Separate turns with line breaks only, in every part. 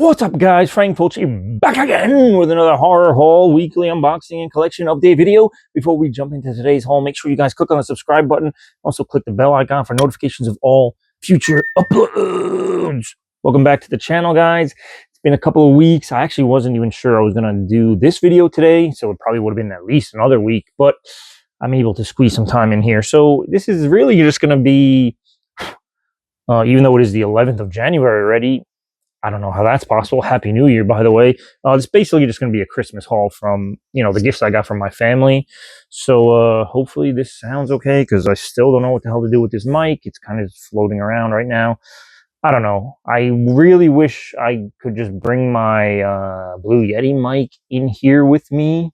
What's up, guys? Frank Fulci back again with another horror haul weekly unboxing and collection update video. Before we jump into today's haul, make sure you guys click on the subscribe button. Also click the bell icon for notifications of all future uploads. Welcome back to the channel, guys. It's been a couple of weeks. I actually wasn't even sure I was going to do this video today, so it probably would have been at least another week, but I'm able to squeeze some time in here. So this is really just going to be, even though it is the 11th of January already, I don't know how that's possible. Happy New Year, by the way. It's basically just going to be a Christmas haul from, the gifts I got from my family. So hopefully this sounds okay, because I still don't know what the hell to do with this mic. It's kind of floating around right now. I don't know. I really wish I could just bring my Blue Yeti mic in here with me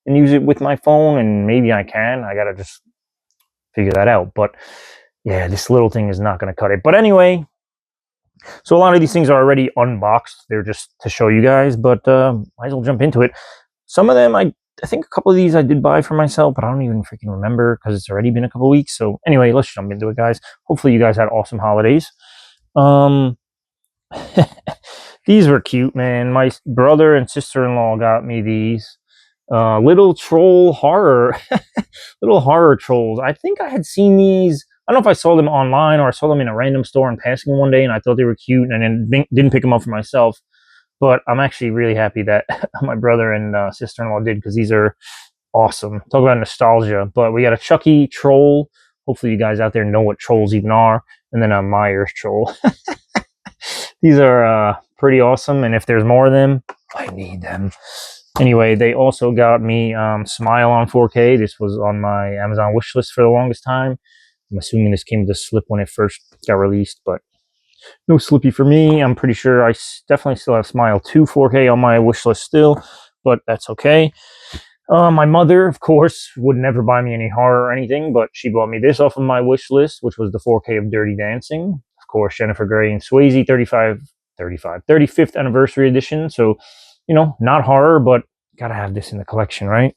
and use it with my phone, and maybe I can. I got to just figure that out. But yeah, this little thing is not going to cut it. But anyway, so a lot of these things are already unboxed. They're just to show you guys, but might as well jump into it. Some of them, I think a couple of these I did buy for myself, but I don't even freaking remember because it's already been a couple of weeks. So anyway, let's jump into it, guys. Hopefully you guys had awesome holidays. These were cute, man. My brother and sister-in-law got me these little troll horror, little horror trolls. I think I had seen these. I don't know if I saw them online or I saw them in a random store in passing one day and I thought they were cute and then didn't pick them up for myself. But I'm actually really happy that my brother and sister-in-law did, because these are awesome. Talk about nostalgia. But we got a Chucky troll. Hopefully you guys out there know what trolls even are. And then a Myers troll. These are pretty awesome. And if there's more of them, I need them. Anyway, they also got me Smile on 4K. This was on my Amazon wish list for the longest time. I'm assuming this came with a slip when it first got released, but no slippy for me. I'm pretty sure I definitely still have Smile 2 4K on my wish list still, but that's okay. My mother, of course, would never buy me any horror or anything, but she bought me this off of my wish list, which was the 4K of Dirty Dancing. Of course, Jennifer Grey and Swayze 35th anniversary edition. So, not horror, but gotta have this in the collection, right?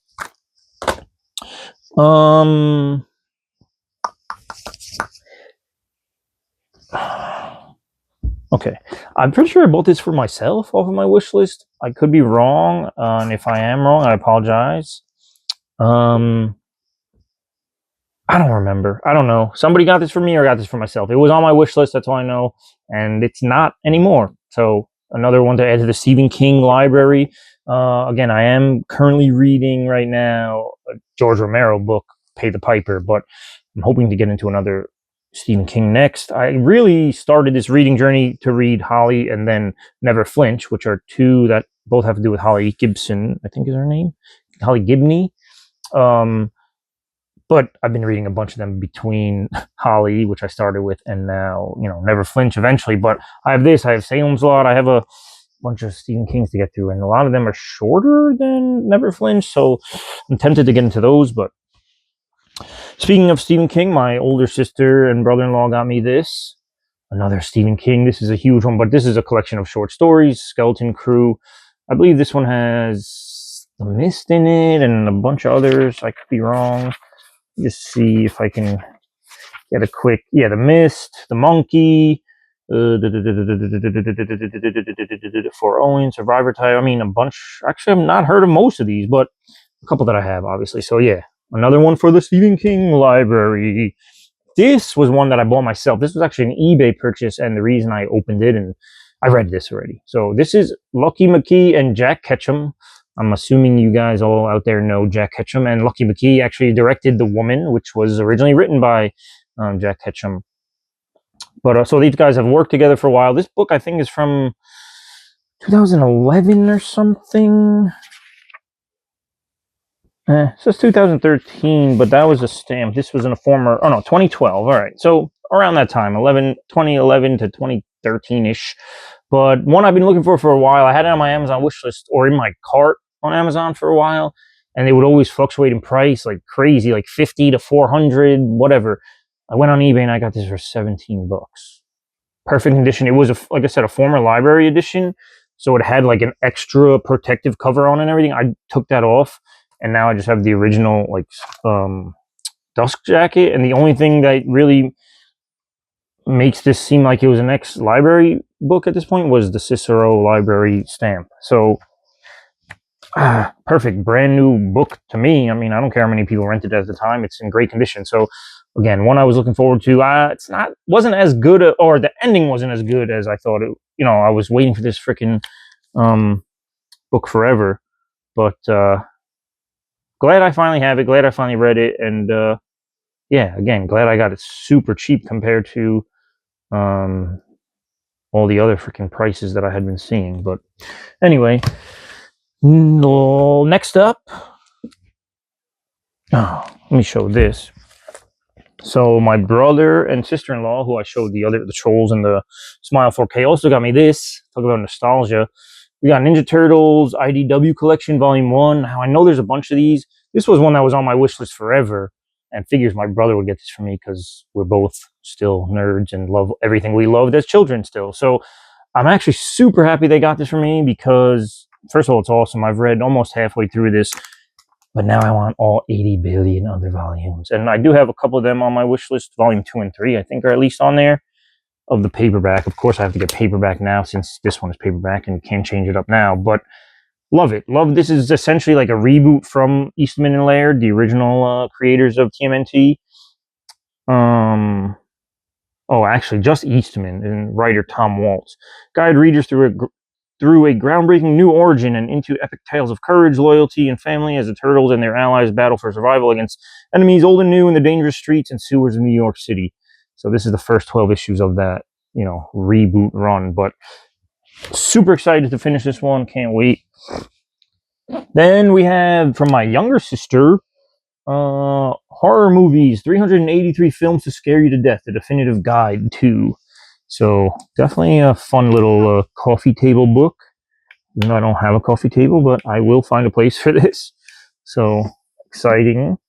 Okay, I'm pretty sure I bought this for myself off of my wish list. I could be wrong, and if I am wrong, I apologize. I don't remember. I don't know. Somebody got this for me or got this for myself. It was on my wish list, that's all I know, and it's not anymore. So another one to add to the Stephen King library. Again, I am currently reading right now a George Romero book, Pay the Piper, but I'm hoping to get into another Stephen King next. I really started this reading journey to read Holly and then Never Flinch, which are two that both have to do with Holly Gibson, I think is her name, Holly Gibney. But I've been reading a bunch of them between Holly, which I started with, and now, Never Flinch eventually. But I have this, I have Salem's Lot, I have a bunch of Stephen Kings to get through, and a lot of them are shorter than Never Flinch, so I'm tempted to get into those. But speaking of Stephen King, my older sister and brother-in-law got me this. Another Stephen King. This is a huge one, but this is a collection of short stories, Skeleton Crew. I believe this one has The Mist in it and a bunch of others. I could be wrong. Just see if I can get a quick... Yeah, The Mist, The Monkey, For Owen, Survivor Type. I mean, a bunch. Actually, I've not heard of most of these, but a couple that I have, obviously. So, yeah. Another one for the Stephen King library. This was one that I bought myself. This was actually an eBay purchase, and the reason I opened it, and I read this already. So this is Lucky McKee and Jack Ketchum. I'm assuming you guys all out there know Jack Ketchum, and Lucky McKee actually directed The Woman, which was originally written by Jack Ketchum. But so these guys have worked together for a while. This book, I think, is from 2011 or something. It says 2013, but that was a stamp. This was in a former, 2012. All right. So around that time, 2011 to 2013-ish. But one I've been looking for a while. I had it on my Amazon wish list or in my cart on Amazon for a while. And they would always fluctuate in price like crazy, like 50 to 400, whatever. I went on eBay and I got this for 17 bucks. Perfect condition. It was, like I said, a former library edition. So it had like an extra protective cover on and everything. I took that off. And now I just have the original, dust jacket. And the only thing that really makes this seem like it was an ex-library book at this point was the Cicero Library stamp. So, perfect, brand new book to me. I mean, I don't care how many people rented it at the time. It's in great condition. So, again, one I was looking forward to. Wasn't as good, or the ending wasn't as good as I thought it. You know, I was waiting for this freaking book forever, but glad I finally have it. Glad I finally read it, and yeah, again, glad I got it super cheap compared to all the other freaking prices that I had been seeing. But anyway, next up, let me show this. So my brother and sister-in-law, who I showed the Trolls and the Smile 4K, also got me this. Talk about nostalgia. We got Ninja Turtles IDW Collection Volume 1. Now, I know there's a bunch of these. This was one that was on my wish list forever, and figures my brother would get this for me because we're both still nerds and love everything we loved as children still. So I'm actually super happy they got this for me because, first of all, it's awesome. I've read almost halfway through this, but now I want all 80 billion other volumes. And I do have a couple of them on my wish list. Volume 2 and 3, I think, are at least on there, of the paperback. Of course, I have to get paperback now since this one is paperback and can't change it up now. But love it. Love this. Is essentially like a reboot from Eastman and Laird, the original creators of TMNT. Oh, actually, just Eastman and writer Tom Waltz. Guide readers through a groundbreaking new origin and into epic tales of courage, loyalty, and family as the Turtles and their allies battle for survival against enemies old and new in the dangerous streets and sewers of New York City. So this is the first 12 issues of that, you know, reboot run. But super excited to finish this one. Can't wait. Then we have, from my younger sister, horror movies, 383 films to scare you to death, the definitive guide to. So definitely a fun little coffee table book. Even though I don't have a coffee table, but I will find a place for this. So exciting.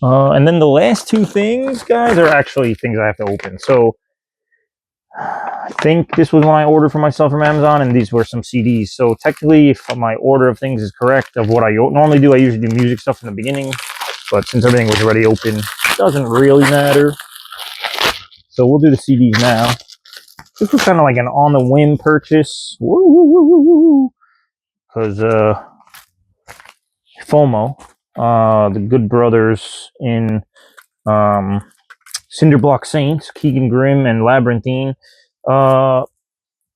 And then the last two things, guys, are actually things I have to open. So I think this was one I ordered for myself from Amazon, and these were some CDs. So technically, if my order of things is correct of what I normally do, I usually do music stuff in the beginning. But since everything was already open, it doesn't really matter. So we'll do the CDs now. This was kind of like an on-the-whim purchase. Because FOMO, the good brothers in Cinderblock Saints, Keegan Grimm and Labyrinthine,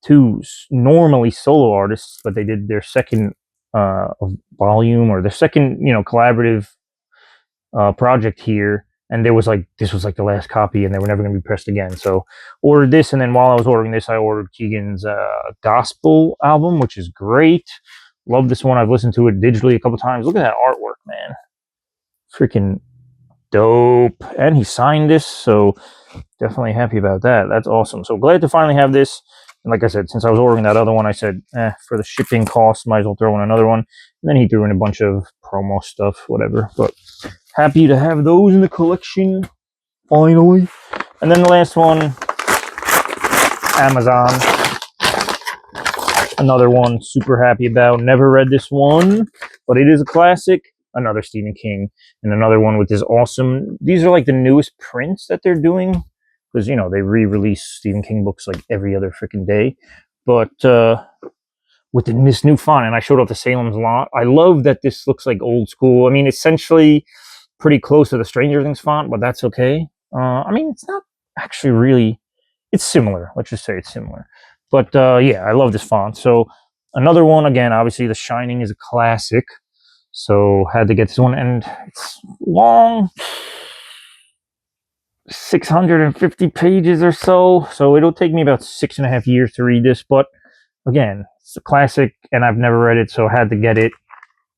two normally solo artists, but they did their second volume, or their second, you know, collaborative project here, and this was like the last copy, and they were never going to be pressed again. So ordered this, and then while I was ordering this, I ordered Keegan's gospel album, which is great. Love this one. I've listened to it digitally a couple times. Look at that artwork, man. Freaking dope. And he signed this, so definitely happy about that. That's awesome. So glad to finally have this. And like I said, since I was ordering that other one, I said, for the shipping cost, might as well throw in another one. And then he threw in a bunch of promo stuff, whatever. But happy to have those in the collection, finally. And then the last one, Amazon. Another one, super happy about. Never read this one, but it is a classic. Another Stephen King, and another one with this awesome. These are like the newest prints that they're doing, because, you know, they re-release Stephen King books like every other freaking day. But with this new font, and I showed off the Salem's Lot. I love that this looks like old school. I mean, essentially pretty close to the Stranger Things font, but that's okay. I mean, it's not actually really. It's similar. Let's just say it's similar. But yeah, I love this font. So another one, again, obviously The Shining is a classic. So had to get this one, and it's long, 650 pages or so. So it'll take me about 6.5 years to read this. But again, it's a classic, and I've never read it, so I had to get it.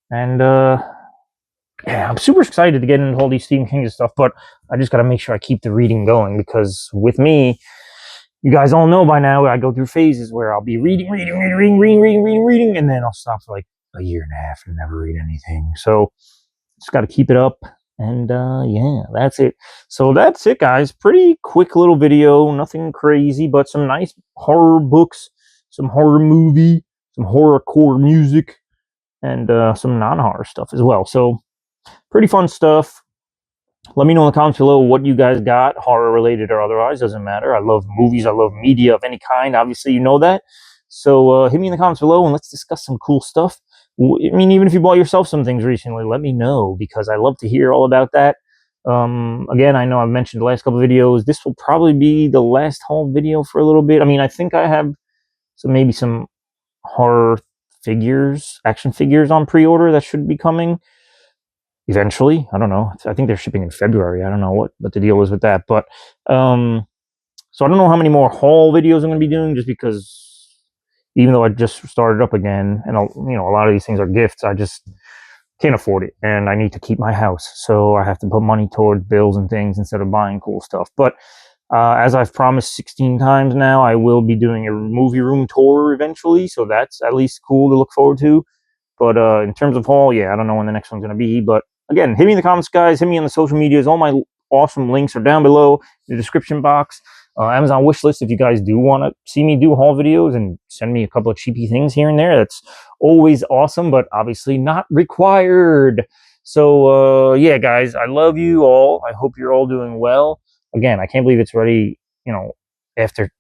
And yeah, I'm super excited to get into all these Stephen King stuff, but I just got to make sure I keep the reading going, because with me, you guys all know by now, I go through phases where I'll be reading, and then I'll stop for like a year and a half and never read anything. So just got to keep it up. And yeah, that's it. So that's it, guys. Pretty quick little video. Nothing crazy, but some nice horror books, some horror movie, some horrorcore music, and some non-horror stuff as well. So pretty fun stuff. Let me know in the comments below what you guys got, horror related or otherwise, doesn't matter. I love movies, I love media of any kind, obviously you know that. So hit me in the comments below and let's discuss some cool stuff. I mean, even if you bought yourself some things recently, let me know, because I love to hear all about that. Again, I know I've mentioned the last couple of videos. This will probably be the last haul video for a little bit. I mean, I think I have maybe some horror figures, action figures on pre-order that should be coming eventually. I don't know. I think they're shipping in February. I don't know what the deal is with that. But so I don't know how many more haul videos I'm going to be doing, just because even though I just started up again, and you know, a lot of these things are gifts, I just can't afford it, and I need to keep my house, so I have to put money towards bills and things instead of buying cool stuff. But as I've promised 16 times now, I will be doing a movie room tour eventually, so that's at least cool to look forward to. But in terms of haul, yeah, I don't know when the next one's going to be. But again, hit me in the comments, guys. Hit me on the social medias. All my awesome links are down below in the description box. Amazon wish list, if you guys do want to see me do haul videos and send me a couple of cheapy things here and there, that's always awesome, but obviously not required. So yeah, guys, I love you all. I hope you're all doing well. Again, I can't believe it's already, you know, after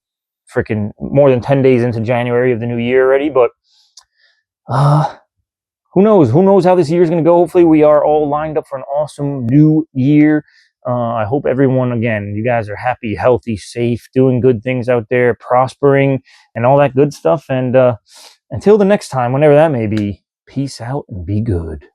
freaking more than 10 days into January of the new year already. But who knows? Who knows how this year is going to go? Hopefully, we are all lined up for an awesome new year. I hope everyone, again, you guys are happy, healthy, safe, doing good things out there, prospering, and all that good stuff. And until the next time, whenever that may be, peace out and be good.